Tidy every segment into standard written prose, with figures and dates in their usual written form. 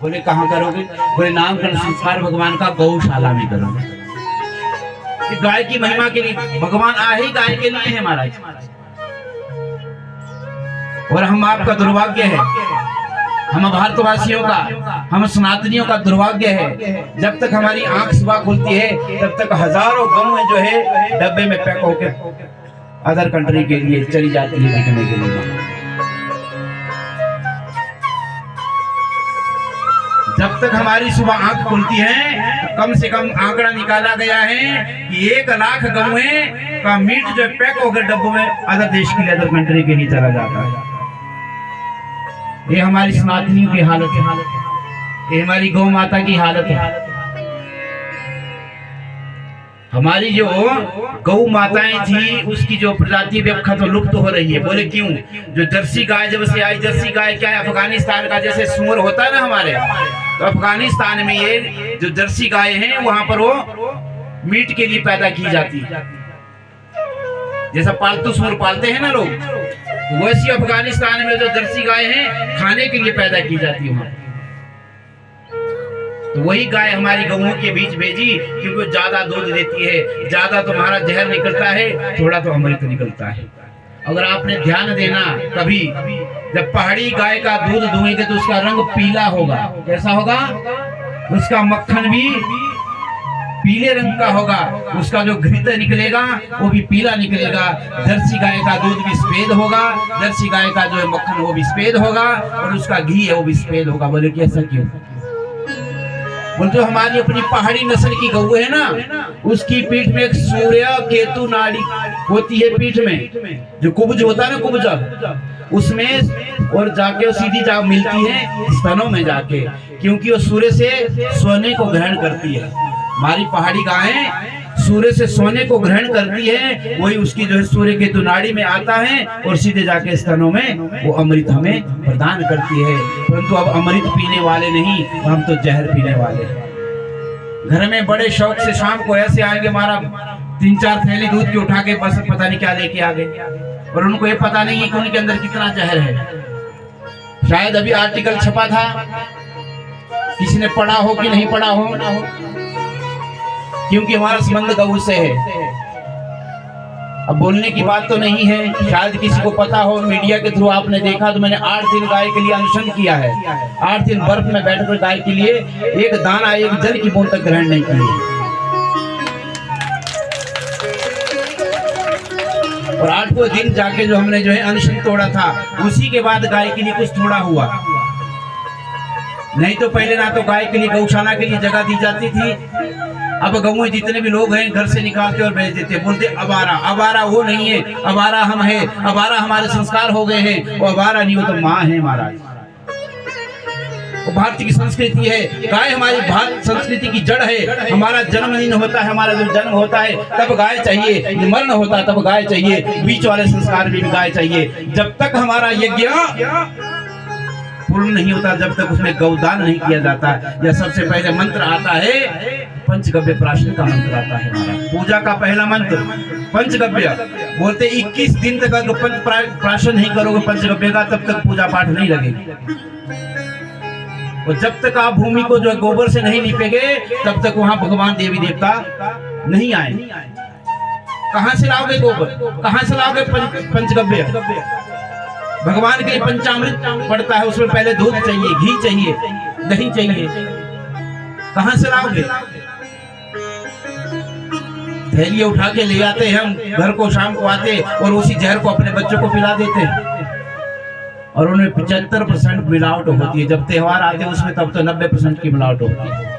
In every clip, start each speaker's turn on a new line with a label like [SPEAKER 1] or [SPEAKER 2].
[SPEAKER 1] बोले कहाँ करोगे? बोले नामकरण संस्कार भगवान का गौशाला में करोगे। गाय की महिमा के लिए भगवान आ ही गाय के लिए है महाराज। और हम आपका दुर्भाग्य है, हम भारतवासियों का, हम सनातनियों का दुर्भाग्य है, जब तक हमारी आंख सुबह खुलती है तब तक हजारों गौएं जो है डब्बे में पैक होके अदर कंट्री के लिए चली जाती है बिकने के लिए। जब तक हमारी सुबह आंख खुलती है तो कम से कम आंकड़ा निकाला गया है कि 1 लाख गौएं का मीट जो पैक होकर डब्बों में अदर देश के लिए, अदर कंट्री के लिए चला जाता है। ये हमारी सनातनियों की हालत है, ये हमारी गौ माता की हालत है। हमारी जो गौ माताएं थी उसकी जो प्रजाति भी अब खत्म लुप्त हो रही है। बोले क्यों? जो जर्सी गाय जब से आई, जर्सी गाय क्या है? अफगानिस्तान का जैसे सूअर होता है ना हमारे, तो अफगानिस्तान में ये जो जर्सी गाय हैं वहां पर वो मीट के लिए पैदा की जाती है। जैसा पालतू सूअर पालते हैं ना लोग, वैसी अफगानिस्तान में जो जर्सी गाय हैं खाने के लिए पैदा की जाती है। तो वही गाय हमारी गऊओं के बीच भेजी क्योंकि ज्यादा दूध देती है, ज्यादा तुम्हारा जहर निकलता है, थोड़ा तो अमृत निकलता है। अगर आपने ध्यान देना, कभी जब पहाड़ी गाय का दूध दुहेंगे तो उसका रंग पीला होगा। कैसा होगा? उसका मक्खन भी पीले रंग का होगा, उसका जो घृत निकलेगा वो भी पीला निकलेगा। जर्सी गाय का दूध भी सफेद होगा, जर्सी गाय का जो है मक्खन वो भी सफेद होगा, और उसका घी है वो भी सफेद होगा। बोले कि ऐसा क्यों? बोलते हमारी अपनी पहाड़ी नस्ल की गऊ है ना, उसकी पीठ में एक सूर्य केतु नाड़ी होती है पीठ में, जो कुब्ज होता है ना, कुब्ज उसमें, और जाके वो सीधी जा मिलती है स्तनों में जाके, क्योंकि वो सूर्य से सोने को ग्रहण करती है। हमारी पहाड़ी गायें सूर्य से सोने को ग्रहण करती है, वही उसकी जो है सूर्य केतु नाड़ी में आता है और सीधे जाके स्तनों में वो अमृत हमें प्रदान करती है। परंतु अब अमृत पीने वाले नहीं, हम तो जहर पीने वाले हैं। घर में बड़े शौक से शाम को ऐसे आएंगे, हमारा 3-4 थैली दूध की उठा के बस पता नहीं क्या लेके आ गए, और उनको ये पता नहीं है कि उनके अंदर कितना जहर है। शायद अभी आर्टिकल छपा था, किसी ने पढ़ा हो कि नहीं पढ़ा हो, क्योंकि हमारा संबंध गऊ से है। अब बोलने की बात तो नहीं है, शायद किसी को पता हो, मीडिया के थ्रू आपने देखा, तो मैंने 8 दिन गाय के लिए अनशन किया है। 8 दिन बर्फ में बैठकर गाय के लिए एक दाना, एक जल की बूंद तक ग्रहण नहीं की। और 8वें दिन जाके जो हमने जो है अनशन तोड़ा था, उसी के बाद गाय के लिए कुछ थोड़ा हुआ। नहीं तो पहले ना तो गाय के लिए गौशाला के लिए जगह दी जाती थी। अब गऊ जितने भी लोग हैं घर से निकालते और भेज देते, बोलते अबारा। अबारा वो नहीं है, अबारा हम है, अबारा हमारे संस्कार हो गए हैं। वो अबारा नहीं, वो तो माँ है महाराज। वो भारतीय की संस्कृति है, गाय हमारी भारत संस्कृति की जड़ है। हमारा जन्मदिन होता है, हमारा जब जन्म होता है तब गाय चाहिए, मरण होता है तब गाय चाहिए, बीच वाले संस्कार में भी गाय चाहिए। जब तक हमारा यज्ञ पूर्ण नहीं होता, जब तक उसमें गौदान नहीं किया जाता। यह सबसे पहले मंत्र आता है पंचगव्य प्राशन का मंत्र आता है हमारा। पूजा का पहला मंत्र पंचगव्य। बोलते 21 दिन तक अगर पंच प्राशन नहीं करोगे पंचगव्य का, तब तक पूजा पाठ नहीं लगेगी। और जब तक आप भूमि को जो है गोबर से नहीं लीपेंगे, तब तक वहां भगवान देवी देवता नहीं आए। कहां से लाओगे गोबर? कहां से लाओगे पंचगव्य? भगवान के पंचामृत पड़ता है, उसमें पहले दूध चाहिए, घी चाहिए, दही चाहिए। कहां से लाओगे? थैली उठा के ले आते हैं हम घर को, शाम को आते और उसी जहर को अपने बच्चों को पिला देते हैं, और उन्हें 75% मिलावट होती है। जब त्योहार आते हैं उसमें तब तो 90% की मिलावट होती है।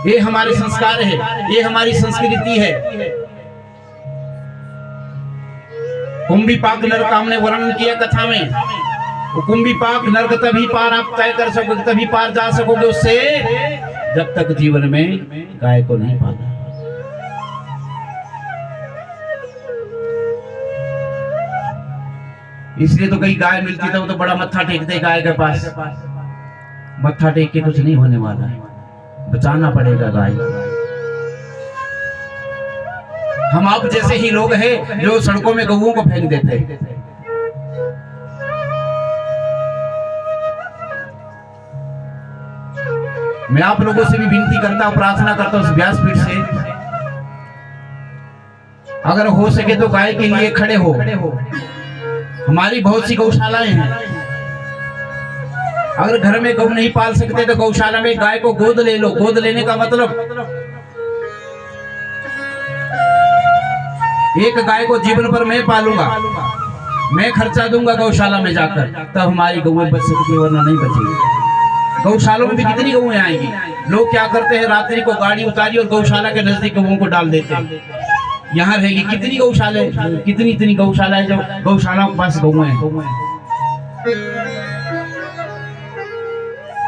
[SPEAKER 1] ये हमारे संस्कार है, ये हमारी संस्कृति है। कुंभी पाक नरक हमने वर्णन किया कथा में। कुंभी पाक नरक तभी पार आप तय कर सकोगे, तभी पार जा सकोगे उससे, जब तक जीवन में गाय को नहीं पाला। इसलिए तो कई गाय मिलती था, वो तो बड़ा मत्था टेकते गाय के पास। मत्था टेक के कुछ नहीं होने वाला है, बचाना पड़ेगा गाय। हम आप जैसे ही लोग हैं जो सड़कों में गऊओं को फेंक देते हैं। मैं आप लोगों से भी विनती करता हूं, प्रार्थना करता हूं व्यासपीठ से, अगर हो सके तो गाय के लिए खड़े हो। हमारी बहुत सी गौशालाएं हैं, अगर घर में गौ नहीं पाल सकते तो गौशाला में गाय को गोद ले लो। गोद लेने का मतलब एक गाय को जीवन पर मैं पालूंगा, मैं खर्चा दूंगा गौशाला में जाकर, तब हमारी गौएं बच सकती, वरना नहीं बचेगी। गौशालों में भी कितनी गौएं आएंगी। लोग क्या करते हैं, रात्रि को गाड़ी उतारी और गौशाला के नजदीक गौओं को डाल देते हैं। यहाँ रहेगी कितनी गौशाला, कितनी इतनी गौशाला है जो गौशालाओं के पास गौएं हैं।